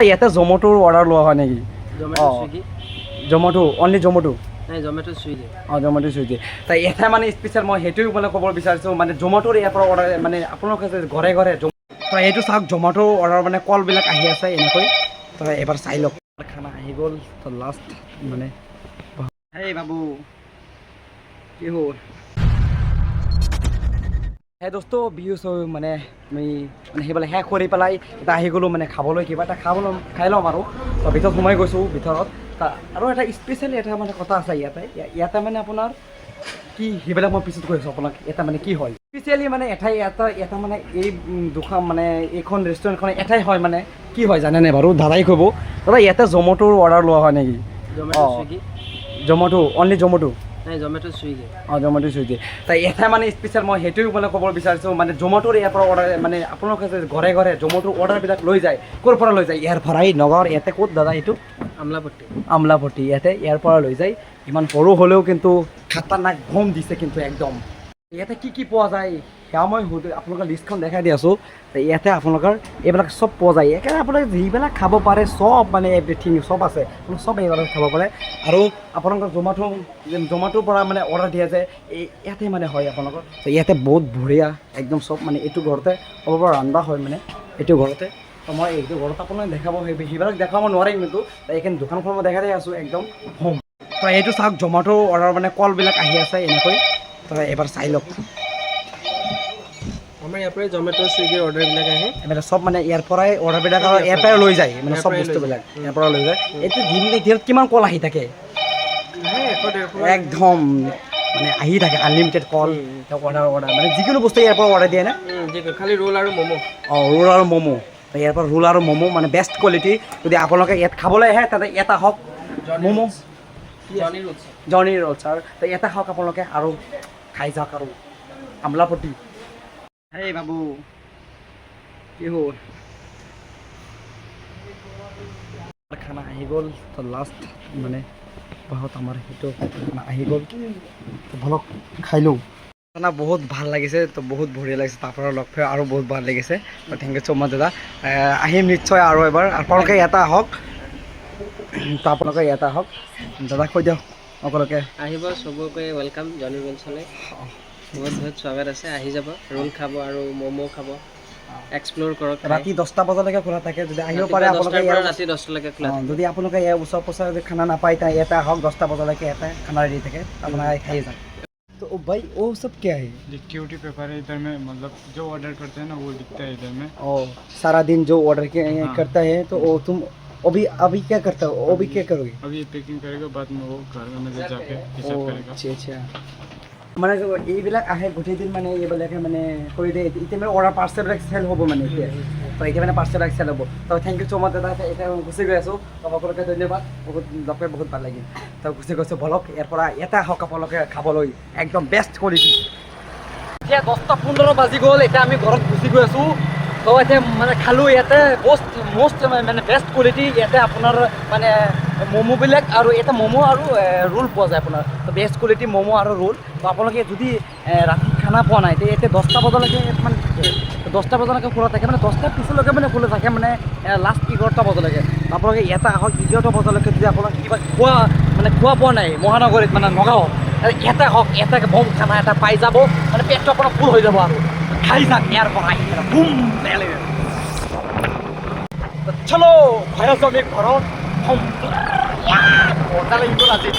ইয়াতে জমেটোৰ অৰ্ডাৰ লোৱা হয় নেকি? Zomato only Zomato Zomato Swiggy Zomato Swiggy তাই ইয়াতে মানে স্পেচিয়েল মই সেইটোৱে মানে ক'ব বিচাৰিছোঁ মানে জমেটোৰ ইয়াৰ পৰা অৰ্ডাৰ মানে আপোনালোকে যে ঘৰে ঘৰে তো এইটো চাওক জমেটো অৰ্ডাৰ মানে কলবিলাক আহি আছে এনেকৈ তো এবাৰ চাই লওক খানা আহি গ'ল তো লাষ্ট মানে এই বাবু কি হ'ল সেই দোস্ত বিহু মানে আমি মানে সেইফালে শেষ কৰি পেলাই এটা আহি গ'লোঁ মানে খাবলৈ কিবা এটা খাই ল'ম আৰু ভিতৰত সোমাই গৈছোঁ ভিতৰত আৰু এটা স্পেচিয়েলি এটা মানে কথা আছে ইয়াতে মানে আপোনাৰ কি সেইবিলাক মই পিছত কৈ আছোঁ আপোনাক এটা মানে কি হয় স্পেচিয়েলি মানে এটা মানে এই দোকান মানে এইখন ৰেষ্টুৰেণ্টখন এটাই হয় মানে কি হয় জানেনে বাৰু দাদাই ক'ব দাদা ইয়াতে জমেটোৰ অৰ্ডাৰ লোৱা হয় নেকি? Zomato only Zomato Zomato Swiggy Zomato Swiggy তাই ইয়াতে মানে স্পেচিয়েল মই সেইটোৱে মানে ক'ব বিচাৰিছোঁ মানে জমেটোৰ ইয়াৰ পৰা অৰ্ডাৰ মানে আপোনালোকে যে ঘৰে ঘৰে জমেটোৰ অৰ্ডাৰবিলাক লৈ যায় ক'ৰ পৰা লৈ যায় ইয়াৰ পৰাই নগাঁৱৰ ইয়াতে ক'ত দাদা এইটো আমলাপট্টি ইয়াতে ইয়াৰ পৰা লৈ যায় ইমান সৰু হ'লেও কিন্তু খাতাৰনাক বম দিছে কিন্তু একদম ইয়াতে কি পোৱা যায় সেয়া মই আপোনালোকৰ লিষ্টখন দেখাই দি আছোঁ ইয়াতে আপোনালোকৰ এইবিলাক চব পোৱা যায় একেবাৰে আপোনালোকে যিবিলাক খাব পাৰে চব মানে এভৰিথিং চব আছে চব এইবিলাক খাব পাৰে আৰু আপোনালোকৰ জমেটোৰ পৰা মানে অৰ্ডাৰ দিয়া যায় ইয়াতে মানে হয় আপোনালোকৰ ইয়াতে বহুত বঢ়িয়া একদম চব মানে এইটো ঘৰতে ক'ব পৰা ৰন্ধা হয় মানে এইটো ঘৰতে মই এইটো ঘৰত আপোনাক দেখাব সেইবিলাক দেখাব নোৱাৰিম কিন্তু এইখিনি দোকানখন মই দেখাই আছোঁ একদম হোম তো এইটো চাওক জমেটো অৰ্ডাৰ মানে কলবিলাক আহি আছে এনেকৈ তো এবাৰ চাই লওক আমাৰ ইয়াৰ পৰাই জমেটো চুইগিৰ অৰ্ডাৰবিলাক আহে মানে চব মানে ইয়াৰ পৰাই অৰ্ডাৰবিলাক আৰু ইয়াৰ পৰাই লৈ যায় মানে চব বস্তুবিলাক ইয়াৰ পৰা লৈ যায় এইটো দিনত কিমান কল আহি থাকে একদম মানে আহি থাকে আনলিমিটেড কল অৰ্ডাৰ মানে যিকোনো বস্তু ইয়াৰ পৰা অৰ্ডাৰ দিয়ে নে খালি ৰোল আৰু ম'ম' ৰোল আৰু ম'ম' ইয়াৰ পৰা ৰোল আৰু ম'ম' মানে বেষ্ট কোৱালিটি যদি আপোনালোকে ইয়াত খাবলৈ আহে তাতে এটা হওক ম'ম' জৰ্ণি ৰোলছ আৰু এটা হওক আপোনালোকে আৰু খাই যাওক আৰু আমলাপট্টি এই বাবু কি হ'ল খানা আহি গ'ল তো লাষ্ট মানে বহুত আমাৰ সেইটো খানা আহি গ'ল ভালক খাইলোঁ খানা বহুত ভাল লাগিছে তো বহুত বঢ়িয়া লাগিছে তাৰপৰা লগ পাই আৰু বহুত ভাল লাগিছে থেংক ইউ ছ' মাছ দাদা আহিম নিশ্চয় আৰু এবাৰ আপোনালোকে ইয়াতে আহক তো আপোনালোকে ইয়াতে আহক দাদা কৈ দিয়ক সকলোকে আহিব চবকে ৱেলকাম জৰ্ণি ৰোলছলৈ বহুত স্বাগত আছে আহি যাব ৰোল খাব আৰু ম'ম' খাব এক্সপ্ল'ৰ কৰক ৰাতি 10টা বজালৈকে খোলা থাকে যদি আহিব পাৰে আপোনালোকে ৰাতি 10টালৈকে খোলা যদি আপোনালোকে ইয়াৰ ওচৰ পাছৰ যদি খানা নাপায় তাৰ ইয়াতে আহক 10টা বজালৈকে ইয়াতে খানা ৰেডি থাকে আপোনালোকে খাই যাওক तो भाई वो सब क्या है लिक्विडिटी पेपर है इधर में मतलब जो ऑर्डर करते हैं ना वो लिखता है इधर में सारा दिन जो ऑर्डर करता है तो वो तुम अभी क्या करता हो अभी क्या करोगे अभी पैकिंग करेगा बाद में वो घर में जाके हिसाब करेगा अच्छा মানে এইবিলাক আহে গোটেই দিন মানে এইবিলাকে মানে কৰি দিয়ে এতিয়া মানে অৰ্ডাৰ পাৰ্চেলবিলাক চেল হ'ব মানে এতিয়া তো এতিয়া মানে পাৰ্চেলবিলাক চেল হ'ব তো থেংক ইউ ছ' মাছ দাদা এতিয়া গুচি গৈ আছোঁ তো সকলোকে ধন্যবাদ লগ পাই বহুত ভাল লাগিল তো গুচি গৈছোঁ বলক ইয়াৰ পৰা এটা হওক আপোনালোকে খাবলৈ একদম বেষ্ট কোৱালিটি এতিয়া 10:15 বাজি গ'ল এতিয়া আমি ঘৰত গুচি গৈ আছোঁ তো এতিয়া মানে খালোঁ ইয়াতে মষ্ট মানে বেষ্ট কোৱালিটি ইয়াতে আপোনাৰ মানে ম'ম'বিলাক আৰু এটা ম'ম' আৰু ৰোল পোৱা যায় আপোনাৰ তো বেষ্ট কোৱালিটি ম'ম' আৰু ৰোল তো আপোনালোকে যদি ৰাতি খানা পোৱা নাই তেতিয়া এতিয়া 10টা বজালৈকে মানে থাকে 10টা বজালৈকে খোলা থাকে মানে 10টাৰ পিছলৈকে মানে খোলা থাকে মানে লাষ্ট 11টা বজালৈকে আপোনালোকে ইয়াতে আহক 11টা বজালৈকে যদি আপোনালোকে কিবা খোৱা পোৱা নাই মহানগৰীত মানে নগাঁৱত এটা হওক এটা বম খানা এটা পাই যাব মানে পেটটো আপোনাৰ ফুল হৈ যাব আৰু খাই যাক ইয়াৰ পৰা বুম চলো ভাই আছোঁ আমি ঘৰত মজা লাগি গ'ল আজি